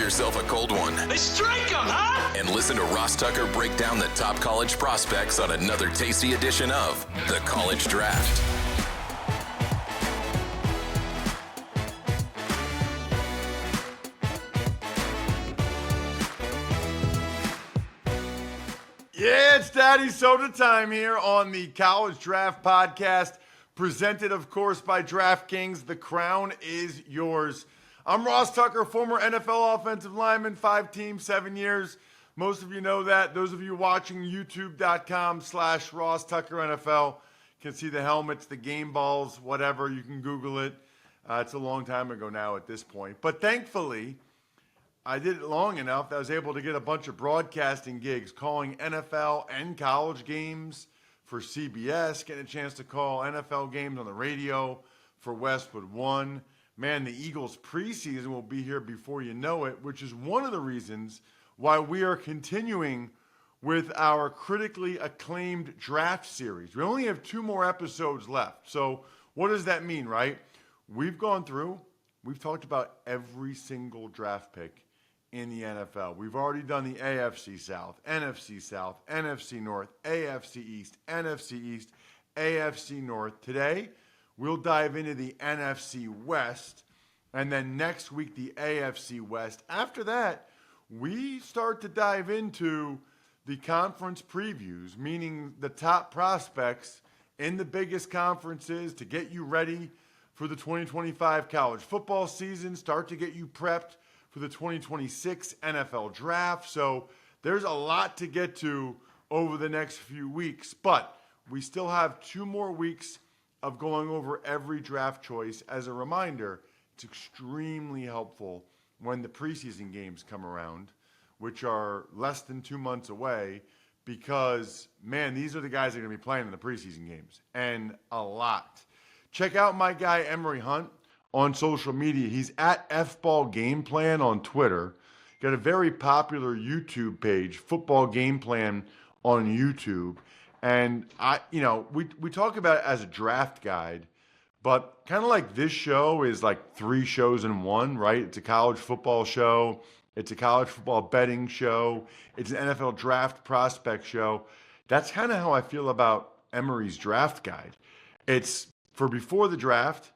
yourself a cold one. They strike 'em, huh? And listen to Ross Tucker break down the top college prospects on another tasty edition of The College Draft. Yeah, it's Daddy Soda time here on the College Draft Podcast, presented, of course, by DraftKings. The crown is yours. I'm Ross Tucker, former NFL offensive lineman, 5 teams, 7 years. Most of you know that. Those of you watching YouTube.com/Ross Tucker NFL can see the helmets, the game balls, whatever. You can Google it. It's a long time ago now at this point. But thankfully, I did it long enough that I was able to get a bunch of broadcasting gigs, calling NFL and college games for CBS, getting a chance to call NFL games on the radio for Westwood One. Man, the Eagles preseason will be here before you know it, which is one of the reasons why we are continuing with our critically acclaimed draft series. We only have 2 more episodes left. So what does that mean, right? We've gone through, we've talked about every single draft pick in the NFL. We've already done the AFC South, NFC North, AFC East, NFC East, AFC North. Today, we'll dive into the NFC West, and then next week, the AFC West. After that, we start to dive into the conference previews, meaning the top prospects in the biggest conferences to get you ready for the 2025 college football season, start to get you prepped for the 2026 NFL draft. So there's a lot to get to over the next few weeks, but we still have 2 more weeks of going over every draft choice. As a reminder, it's extremely helpful when the preseason games come around, which are less than 2 months away, because, man, these are the guys that are going to be playing in the preseason games, and a lot. Check out my guy, Emory Hunt, on social media. He's at F-Ball Game Plan on Twitter. Got a very popular YouTube page, Football Game Plan on YouTube. And we talk about it as a draft guide, but kind of like this show is like 3 shows in one, right? It's a college football show. It's a college football betting show. It's an NFL draft prospect show. That's kind of how I feel about Emory's draft guide. It's for before the draft,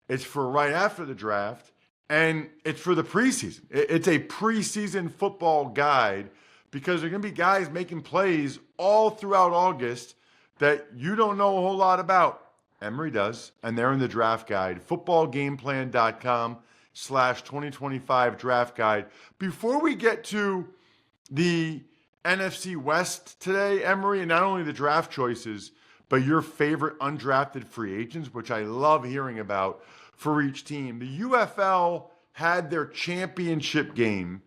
it's for right after the draft, and it's for the preseason. It's a preseason football guide, because there are going to be guys making plays all throughout August that you don't know a whole lot about. Emory does, and they're in the draft guide, footballgameplan.com/2025 draft guide. Before we get to the NFC West today, Emory, and not only the draft choices, but your favorite undrafted free agents, which I love hearing about for each team. The UFL had their championship game,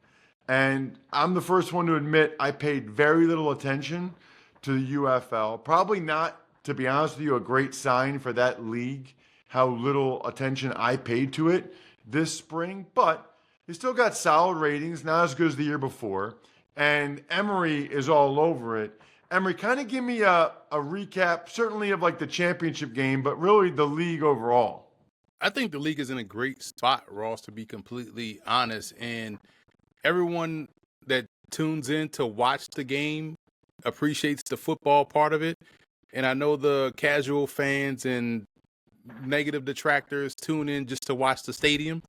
and I'm the first one to admit I paid very little attention to the UFL. Probably not, to be honest with you, a great sign for that league, how little attention I paid to it this spring, but they still got solid ratings, not as good as the year before, and Emory is all over it. Emory, kind of give me a recap, certainly of like the championship game, but really the league overall. I think the league is in a great spot, Ross, to be completely honest. And everyone that tunes in to watch the game appreciates the football part of it. And I know the casual fans and negative detractors tune in just to watch the stadium,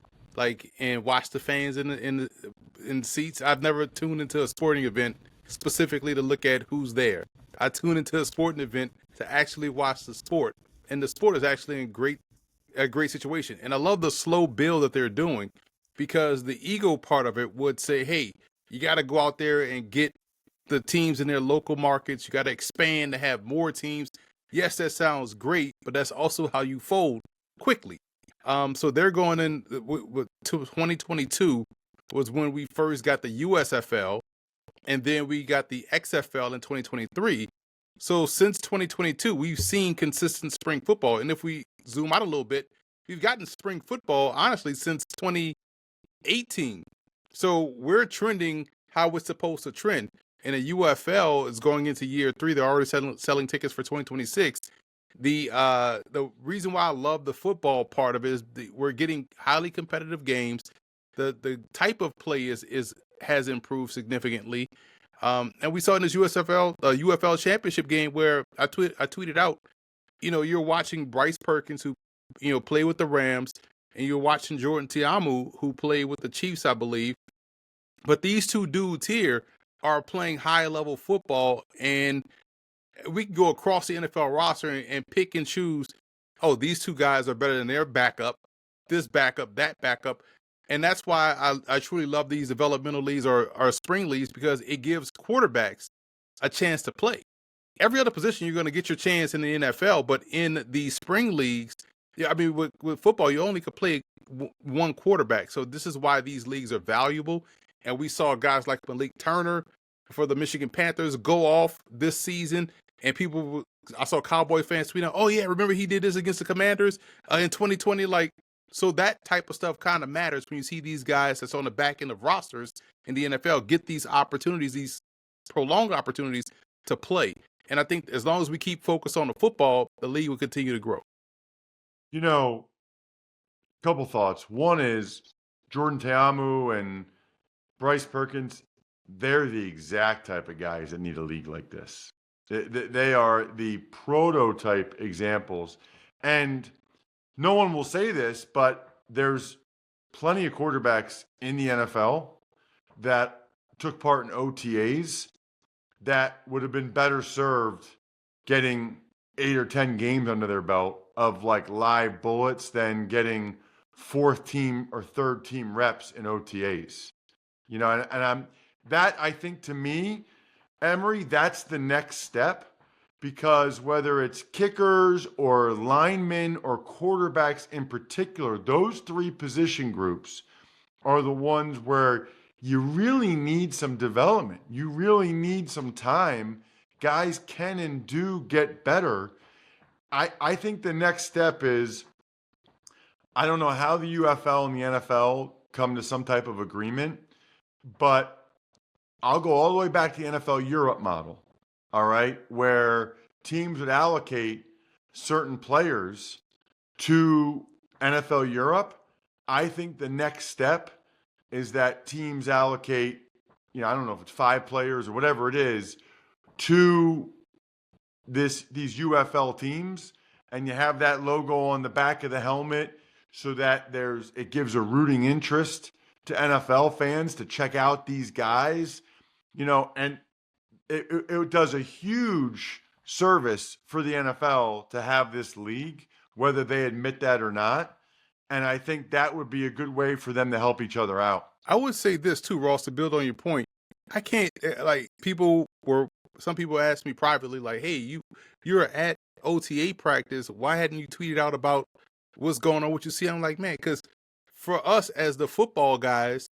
and watch the fans in the seats. I've never tuned into a sporting event specifically to look at who's there. I tune into a sporting event to actually watch the sport, and the sport is actually in a great situation. And I love the slow build that they're doing, because the ego part of it would say, hey, you got to go out there and get the teams in their local markets. You got to expand to have more teams. Yes, that sounds great, but that's also how you fold quickly. So they're going in to 2022 was when we first got the USFL, and then we got the XFL in 2023. So since 2022, we've seen consistent spring football. And if we zoom out a little bit, we've gotten spring football, honestly, since 2018. So we're trending how it's supposed to trend. And the UFL is going into year 3. They're already selling tickets for 2026. The reason why I love the football part of it is we're getting highly competitive games. the type of play has improved significantly. And we saw in this UFL championship game where I tweeted out, you're watching Bryce Perkins, who, play with the Rams, and you're watching Jordan Tiamu, who played with the Chiefs, I believe. But these two dudes here are playing high-level football, and we can go across the NFL roster and pick and choose, oh, these two guys are better than their backup, this backup, that backup. And that's why I truly love these developmental leagues or spring leagues, because it gives quarterbacks a chance to play. Every other position, you're going to get your chance in the NFL, but in the spring leagues, with football, you only could play one quarterback. So this is why these leagues are valuable. And we saw guys like Malik Turner for the Michigan Panthers go off this season. And I saw Cowboy fans tweet out, oh yeah, remember he did this against the Commanders in 2020? So that type of stuff kind of matters when you see these guys that's on the back end of rosters in the NFL get these opportunities, these prolonged opportunities to play. And I think as long as we keep focused on the football, the league will continue to grow. Couple thoughts. One is Jordan Ta'amu and Bryce Perkins, they're the exact type of guys that need a league like this. They are the prototype examples. And no one will say this, but there's plenty of quarterbacks in the NFL that took part in OTAs that would have been better served getting 8 or 10 games under their belt of live bullets than getting fourth team or third team reps in OTAs. I think, to me, Emory, that's the next step, because whether it's kickers or linemen or quarterbacks in particular, those three position groups are the ones where you really need some development. You really need some time. Guys can and do get better. I think the next step is, I don't know how the UFL and the NFL come to some type of agreement, but I'll go all the way back to the NFL Europe model, all right, where teams would allocate certain players to NFL Europe. I think the next step is that teams allocate, I don't know if it's 5 players or whatever it is, to these UFL teams, and you have that logo on the back of the helmet so that it gives a rooting interest to NFL fans to check out these guys, and it does a huge service for the NFL to have this league, whether they admit that or not. And I think that would be a good way for them to help each other out. I would say this too, Ross, to build on your point. I can't, some people asked me privately, hey, you're at OTA practice. Why hadn't you tweeted out about what's going on, what you see? I'm like, man, because for us as the football guys,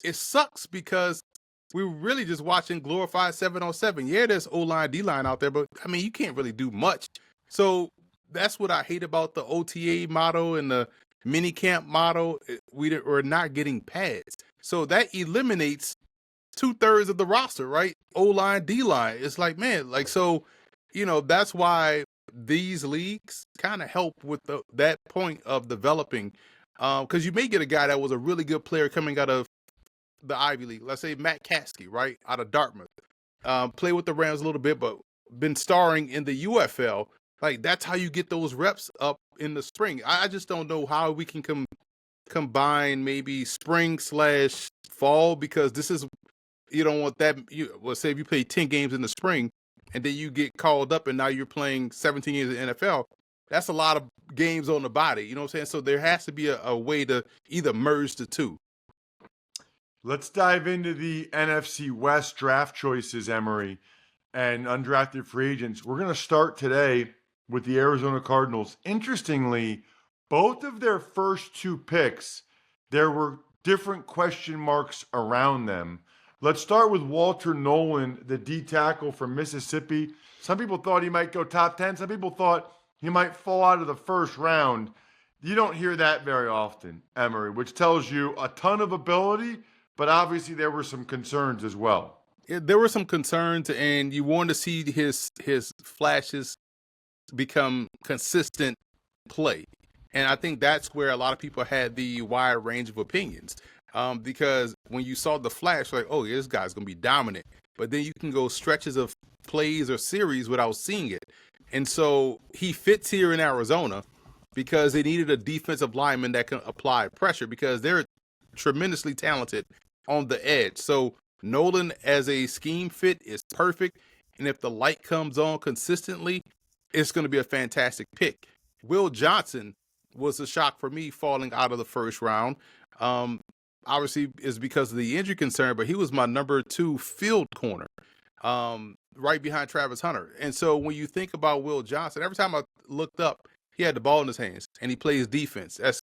it sucks because we're really just watching glorified 7-on-7. Yeah, there's O-line, D-line out there, but you can't really do much. So that's what I hate about the OTA model and the mini camp model. We're not getting pads. So that eliminates 2/3 of the roster, right? O-line, D-line. It's that's why these leagues kind of help with that point of developing. Because you may get a guy that was a really good player coming out of the Ivy League. Let's say Matt Caskey, right, out of Dartmouth. Play with the Rams a little bit, but been starring in the UFL. That's how you get those reps up in the spring. I just don't know how we can combine maybe spring/fall, because this is, you don't want that. Say if you play 10 games in the spring and then you get called up and now you're playing 17 games in the NFL. That's a lot of games on the body. You know what I'm saying? So there has to be a way to either merge the two. Let's dive into the NFC West draft choices, Emory, and undrafted free agents. We're going to start today with the Arizona Cardinals. Interestingly, both of their first 2 picks, there were different question marks around them. Let's start with Walter Nolan, the D tackle from Mississippi. Some people thought he might go top 10. Some people thought he might fall out of the first round. You don't hear that very often, Emory, which tells you a ton of ability, but obviously there were some concerns as well. There were some concerns, and you wanted to see his flashes become consistent play. And I think that's where a lot of people had the wide range of opinions. because when you saw the flash, like, oh, yeah, this guy's going to be dominant. But then you can go stretches of plays or series without seeing it. And so he fits here in Arizona because they needed a defensive lineman that can apply pressure because they're tremendously talented on the edge. So Nolan as a scheme fit is perfect. And if the light comes on consistently, it's going to be a fantastic pick. Will Johnson was a shock for me falling out of the first round. Obviously, it's because of the injury concern, but he was my number 2 field corner, right behind Travis Hunter. And so when you think about Will Johnson, every time I looked up, he had the ball in his hands and he plays defense. That's,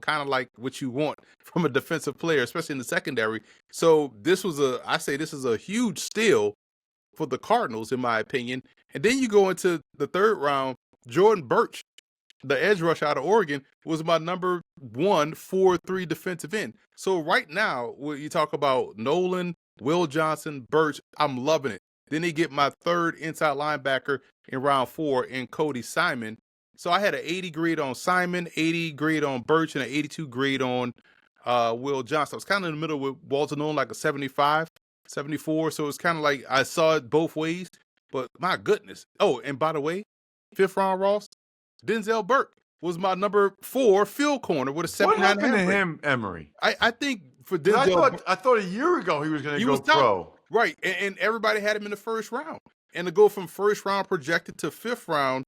kind of like what you want from a defensive player, especially in the secondary. So this is a huge steal for the Cardinals, in my opinion. And then you go into the third round, Jordan Birch, the edge rush out of Oregon, was my number 1 4-3 defensive end. So right now, when you talk about Nolan, Will Johnson, Birch, I'm loving it. Then they get my 3rd inside linebacker in round 4 in Cody Simon. So I had an 80 grade on Simon, 80 grade on Birch, and an 82 grade on Will Johnson. I was kind of in the middle with Walter Nolan, like a 75, 74. So it's kind of like I saw it both ways. But my goodness. Oh, and by the way, 5th round, Ross, Denzel Burke was my number 4 field corner with a 79. What happened to him, Emory? I think for Denzel, I thought a year ago he was going to go top, pro. right? And everybody had him in the first round, and to go from first round projected to 5th round,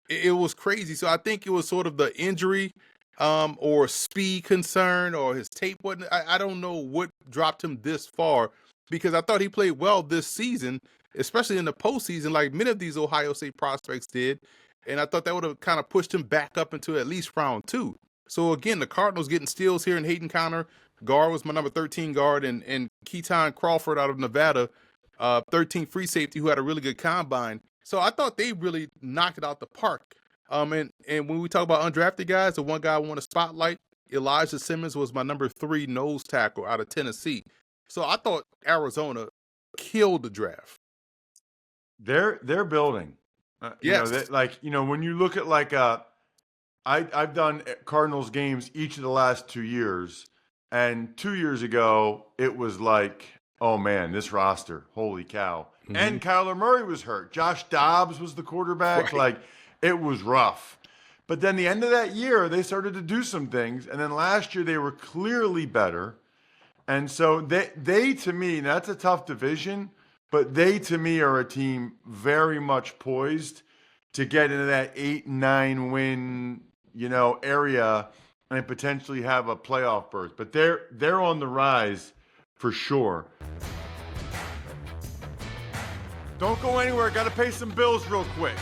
it was crazy. So I think it was sort of the injury, or speed concern, or his tape wasn't. I don't know what dropped him this far because I thought he played well this season, especially in the postseason, like many of these Ohio State prospects did. And I thought that would have kind of pushed him back up into at least round 2. So again, the Cardinals getting steals here in Hayden Conner. Guard was my number 13 guard, and Keaton Crawford out of Nevada, 13 free safety who had a really good combine. So I thought they really knocked it out the park. And when we talk about undrafted guys, the one guy I want to spotlight, Elijah Simmons, was my number 3 nose tackle out of Tennessee. So I thought Arizona killed the draft. They're building. Yes. When you look at I've done Cardinals games each of the last 2 years, and 2 years ago it was like, oh man, this roster, holy cow. Mm-hmm. And Kyler Murray was hurt. Josh Dobbs was the quarterback. Right. Like, it was rough. But then the end of that year, they started to do some things, and then last year they were clearly better. And so they to me, that's a tough division. But they, to me, are a team very much poised to get into that 8-9 win, area and potentially have a playoff berth. But they're on the rise for sure. Don't go anywhere. Got to pay some bills real quick.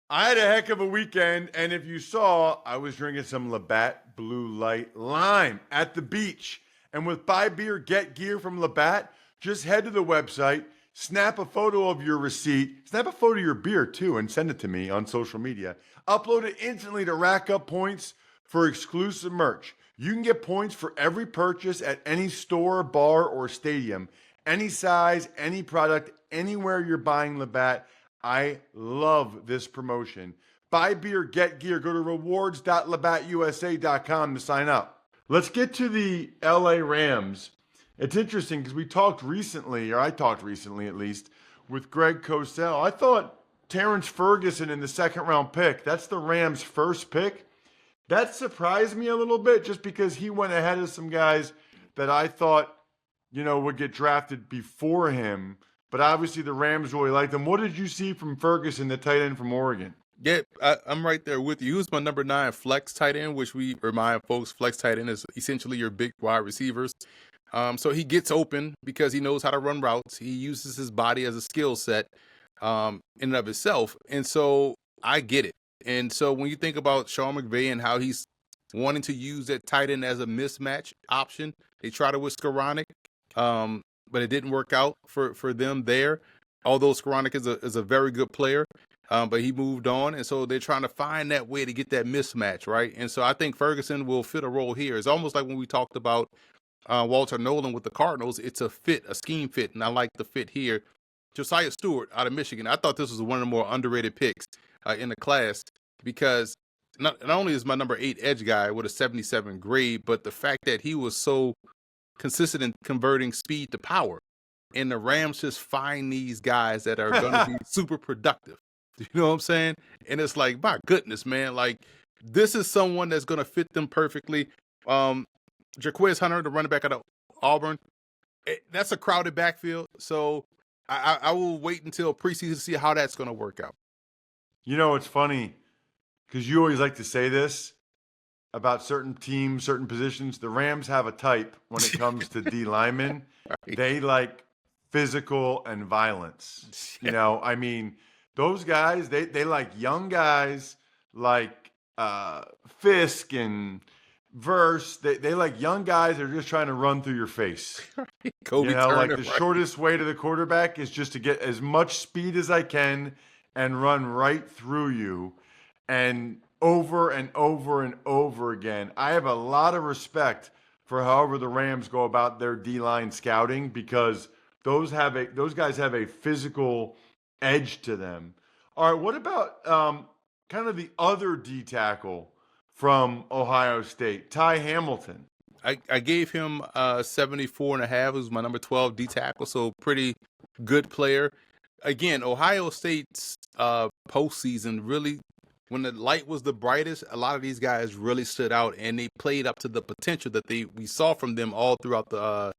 I had a heck of a weekend, and if you saw, I was drinking some Labatt Blue Light Lime at the beach. And with Buy Beer, Get Gear from Labatt, just head to the website, snap a photo of your receipt, snap a photo of your beer too, and send it to me on social media. Upload it instantly to rack up points for exclusive merch. You can get points for every purchase at any store, bar, or stadium, any size, any product, anywhere you're buying Labatt. I love this promotion. Buy Beer, Get Gear. Go to rewards.labattusa.com to sign up. Let's get to the LA Rams. It's interesting because I talked recently at least, with Greg Cosell. I thought Terrence Ferguson in the 2nd round pick, that's the Rams' first pick. That surprised me a little bit just because he went ahead of some guys that I thought, would get drafted before him. But obviously the Rams really liked him. What did you see from Ferguson, the tight end from Oregon? Yeah, I'm right there with you. He was my number 9 flex tight end, which we remind folks, flex tight end is essentially your big wide receivers. So he gets open because he knows how to run routes. He uses his body as a skill set in and of itself. And so I get it. And so when you think about Sean McVay and how he's wanting to use that tight end as a mismatch option, they tried it with Skoranek, but it didn't work out for them there. Although Skoranek is a very good player. But he moved on, and so they're trying to find that way to get that mismatch, right? And so I think Ferguson will fit a role here. It's almost like when we talked about Walter Nolan with the Cardinals. It's a scheme fit, and I like the fit here. Josiah Stewart out of Michigan. I thought this was one of the more underrated picks in the class because not only is my number 8 edge guy with a 77 grade, but the fact that he was so consistent in converting speed to power. And the Rams just find these guys that are going to be super productive. You know what I'm saying? And it's like, my goodness, man, like this is someone that's going to fit them perfectly. Jaquez Hunter, the running back out of Auburn, that's a crowded backfield. So I will wait until preseason to see how that's going to work out. You know, it's funny because you always like to say this about certain teams, certain positions. The Rams have a type when it comes to D linemen. Right. They like physical and violence. You know, I mean, those guys, they like young guys like Fisk and Verse. They like young guys that are just trying to run through your face. Kobe You know, Turner, like the right? shortest way to the quarterback is just to get as much speed as I can and run right through you. And over and over and over again. I have a lot of respect for however the Rams go about their D-line scouting because those guys have a physical edge to them. All right, what about kind of the other D tackle from Ohio State, Ty Hamilton? I gave him 74.5. It was my number 12 D tackle, so pretty good player. Again, Ohio State's postseason really, when the light was the brightest, a lot of these guys really stood out and they played up to the potential that we saw from them all throughout the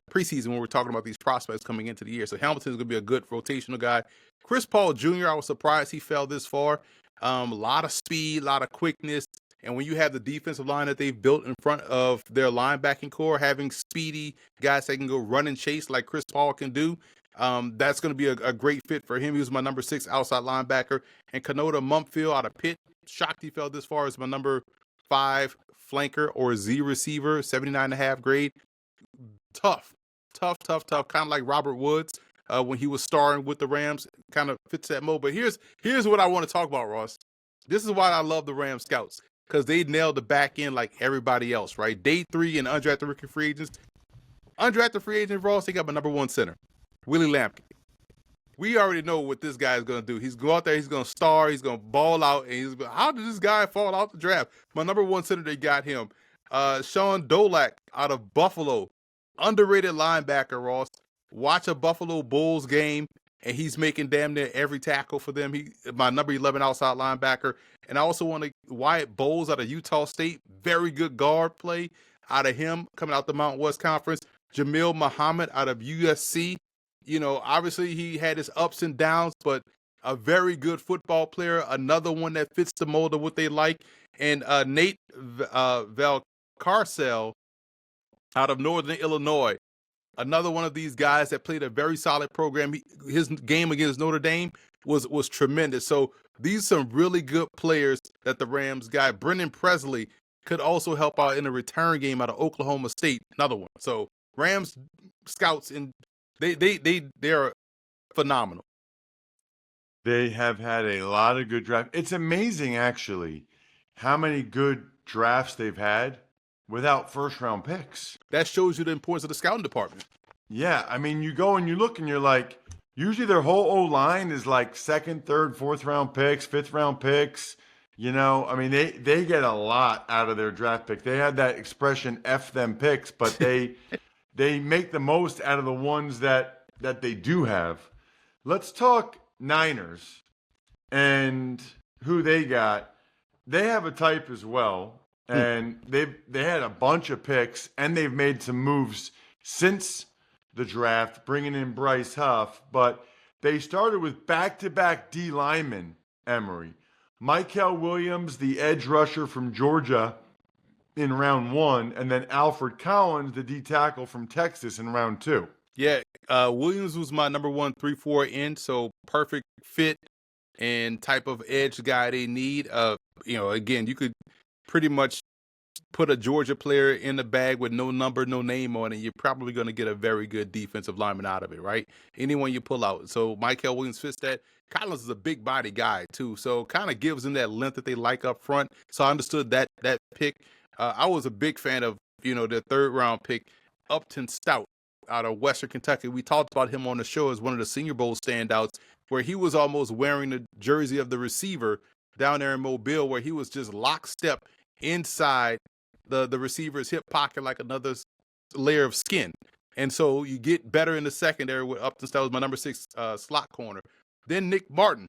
preseason when we're talking about these prospects coming into the year. So Hamilton's going to be a good rotational guy. Chris Paul Jr., I was surprised he fell this far. A lot of speed, a lot of quickness. And when you have the defensive line that they've built in front of their linebacking core, having speedy guys that can go run and chase like Chris Paul can do, that's going to be a great fit for him. He was my number 6 outside linebacker. And Kanoda Mumpfield out of Pitt, shocked he fell this far, as my number 5 flanker or Z receiver, 79.5 grade. Tough, kind of like Robert Woods when he was starring with the Rams, kind of fits that mold. But here's what I want to talk about, Ross. This is why I love the Rams scouts, because they nailed the back end like everybody else, right? Day 3 and undrafted rookie free agents. Undrafted free agent, Ross, they got my number 1 center, Willie Lampkin. We already know what this guy is going to do. He's going out there, he's going to star, he's going to ball out. And how did this guy fall out the draft? My number 1 center, they got him. Sean Dolak out of Buffalo. Underrated linebacker, Ross. Watch a Buffalo Bulls game, and he's making damn near every tackle for them. He my number 11 outside linebacker. And I also want to Wyatt Bowles out of Utah State. Very good guard play out of him coming out the Mountain West Conference. Jamil Muhammad out of USC. You know, obviously he had his ups and downs, but a very good football player. Another one that fits the mold of what they like. And Nate Valcarcel out of Northern Illinois. Another one of these guys that played a very solid program. His game against Notre Dame was tremendous. So these are some really good players that the Rams got. Brendan Presley could also help out in a return game out of Oklahoma State. Another one. So Rams scouts, and they're phenomenal. They have had a lot of good drafts. It's amazing, actually, how many good drafts they've had without first-round picks. That shows you the importance of the scouting department. Yeah, I mean, you go and you look and you're like, usually their whole O-line is like second, third, fourth-round picks, fifth-round picks. You know, I mean, they get a lot out of their draft pick. They had that expression, F them picks, but they make the most out of the ones that they do have. Let's talk Niners and who they got. They have a type as well. And they had a bunch of picks, and they've made some moves since the draft, bringing in Bryce Huff. But they started with back-to-back D linemen, Emory. Michael Williams, the edge rusher from Georgia, in round 1, and then Alfred Collins, the D tackle from Texas, in round 2. Yeah, Williams was my number 1 3-4 end, so perfect fit and type of edge guy they need. You know, again, you could pretty much put a Georgia player in the bag with no number, no name on it. You're probably going to get a very good defensive lineman out of it, right? Anyone you pull out. So Michael Williams fits that. Collins is a big body guy too, so kind of gives them that length that they like up front. So I understood that pick. I was a big fan of, you know, their 3rd round pick, Upton Stout out of Western Kentucky. We talked about him on the show as one of the Senior Bowl standouts, where he was almost wearing the jersey of the receiver down there in Mobile where he was just lockstep inside the receiver's hip pocket like another layer of skin. And so you get better in the secondary with Upton. That was my number 6 slot corner. Then Nick Martin.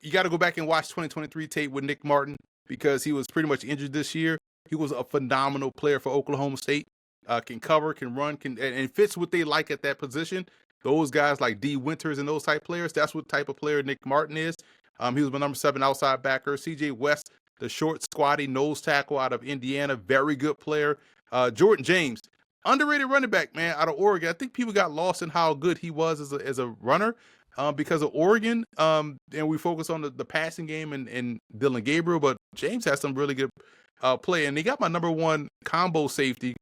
You got to go back and watch 2023 tape with Nick Martin because he was pretty much injured this year. He was a phenomenal player for Oklahoma State. Can cover, can run, and fits what they like at that position. Those guys like D. Winters and those type players, that's what type of player Nick Martin is. He was my number 7 outside backer. C.J. West, the short, squatty nose tackle out of Indiana, very good player. Jordan James, underrated running back, man, out of Oregon. I think people got lost in how good he was as a runner because of Oregon. And we focus on the passing game and Dylan Gabriel, but James has some really good play. And they got my number 1 combo safety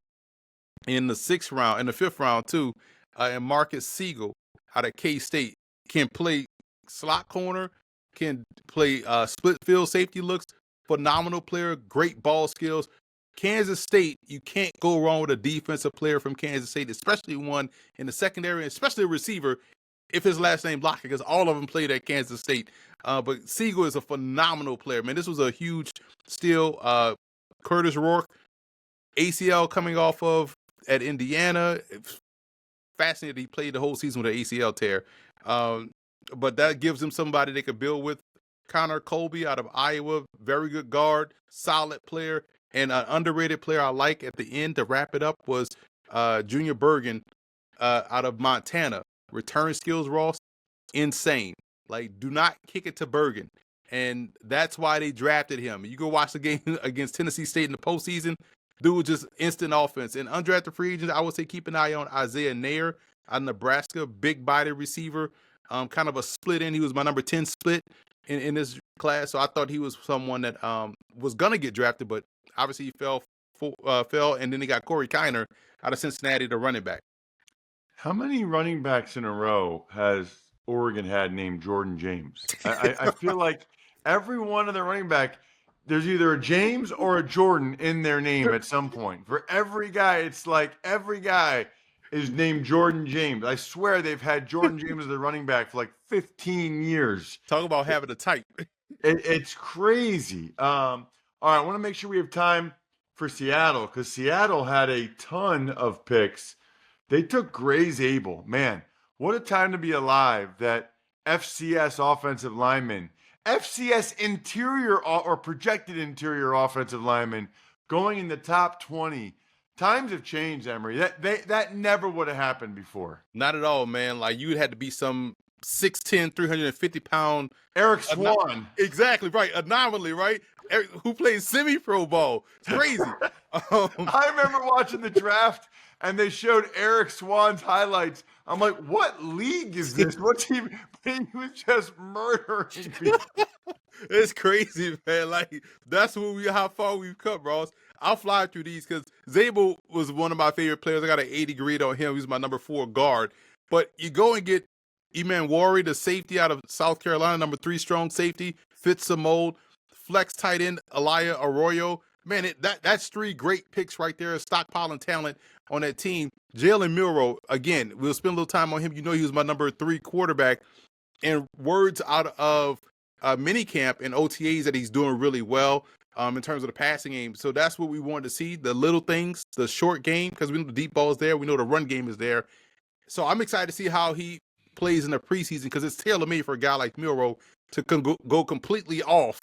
in the 5th round too, and Marcus Siegel out of K-State can play slot corner, can play split field safety looks, phenomenal player, great ball skills. Kansas State, you can't go wrong with a defensive player from Kansas State, especially one in the secondary, especially a receiver if his last name Lockett, because all of them played at Kansas State. But Siegel is a phenomenal player, man. This was a huge steal. Curtis Rourke, ACL coming off of at Indiana. Fascinated he played the whole season with an ACL tear. But that gives him somebody they could build with. Connor Colby out of Iowa, very good guard, solid player, and an underrated player I like at the end to wrap it up was Junior Bergen out of Montana. Return skills, Ross, insane. Like, do not kick it to Bergen. And that's why they drafted him. You go watch the game against Tennessee State in the postseason. Dude, just instant offense. And undrafted free agents, I would say keep an eye on Isaiah Nair out of Nebraska, big body receiver, kind of a split end. He was my number 10 split in this class. So I thought he was someone that was going to get drafted, but obviously he fell. And then they got Corey Kiner out of Cincinnati, the running back. How many running backs in a row has Oregon had named Jordan James? I feel like every one of the running back, there's either a James or a Jordan in their name at some point. For every guy, it's like every guy is named Jordan James. I swear they've had Jordan James as the running back for like 15 years. Talk about having a type. It's crazy. All right, I want to make sure we have time for Seattle because Seattle had a ton of picks. They took Gray's Abel. Man, what a time to be alive that FCS offensive lineman, FCS interior or projected interior offensive lineman going in the top 20. Times have changed, Emory. That never would have happened before. Not at all, man. Like, you had to be some 6'10", 350-pound Eric Swan. Exactly, right. Anomaly, right? Who plays semi-pro ball. It's crazy. I remember watching the draft and they showed Eric Swan's highlights. I'm like, what league is this? What team? He was just murdering people. It's crazy, man. Like, that's how far we've come, Ross. I'll fly through these because Zabel was one of my favorite players. I got an 80 grade on him. He's my number 4 guard. But you go and get Emmanuel, the safety out of South Carolina, number 3 strong safety, fits the mold. Flex tight end, Elia Arroyo. Man, that's 3 great picks right there. Stockpiling talent on that team. Jalen Milroe, again, we'll spend a little time on him. You know he was my number 3 quarterback. And words out of minicamp and OTAs that he's doing really well in terms of the passing game. So that's what we wanted to see, the little things, the short game, because we know the deep ball is there. We know the run game is there. So I'm excited to see how he plays in the preseason because it's tailor-made for a guy like Milroe to go completely off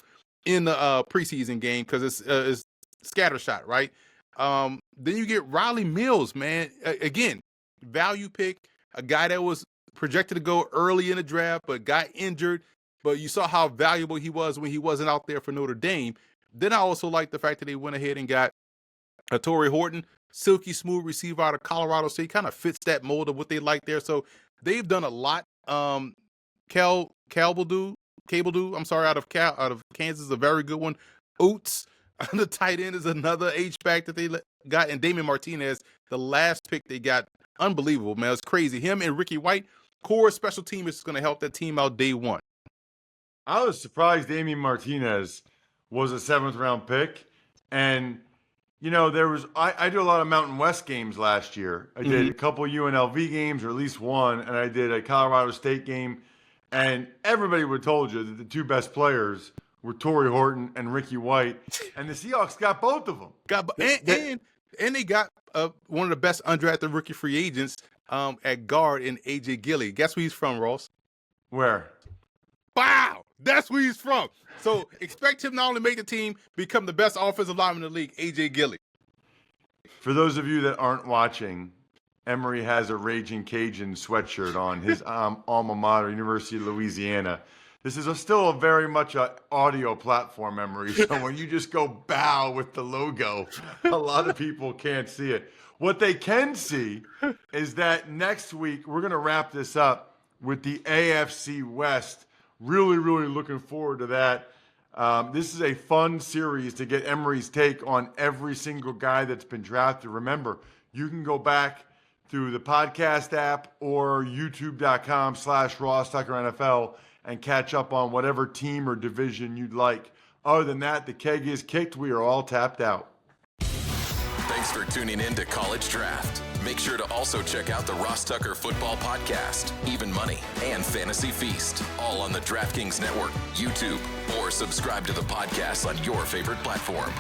in the preseason game because it's scattershot, right? Then you get Riley Mills, man. Again, value pick, a guy that was projected to go early in the draft but got injured. But you saw how valuable he was when he wasn't out there for Notre Dame. Then I also like the fact that they went ahead and got Torrey Horton, silky smooth receiver out of Colorado State, kind of fits that mold of what they like there. So they've done a lot. Cable Do, out of Kansas is a very good one. Oates, the tight end, is another H-back that they got. And Damon Martinez, the last pick they got, unbelievable, man. It's crazy. Him and Ricky White, core special team is going to help that team out day one. I was surprised Damien Martinez was a 7th round pick. And, you know, I do a lot of Mountain West games last year. I did a couple UNLV games, or at least one, and I did a Colorado State game. And everybody would have told you that the 2 best players with Torrey Horton and Ricky White, and the Seahawks got both of them. And they got one of the best undrafted rookie free agents at guard in A.J. Gilly. Guess where he's from, Ross? Where? Wow, that's where he's from. So expect him not only make the team, become the best offensive lineman in the league, A.J. Gilly. For those of you that aren't watching, Emory has a Raging Cajun sweatshirt on, his alma mater, University of Louisiana. This is still a very much an audio platform, Emory, so when you just go bow with the logo, a lot of people can't see it. What they can see is that next week, we're going to wrap this up with the AFC West. Really, really looking forward to that. This is a fun series to get Emory's take on every single guy that's been drafted. Remember, you can go back through the podcast app or youtube.com/RossTuckerNFL and catch up on whatever team or division you'd like. Other than that, the keg is kicked. We are all tapped out. Thanks for tuning in to College Draft. Make sure to also check out the Ross Tucker Football Podcast, Even Money, and Fantasy Feast, all on the DraftKings Network, YouTube, or subscribe to the podcast on your favorite platform.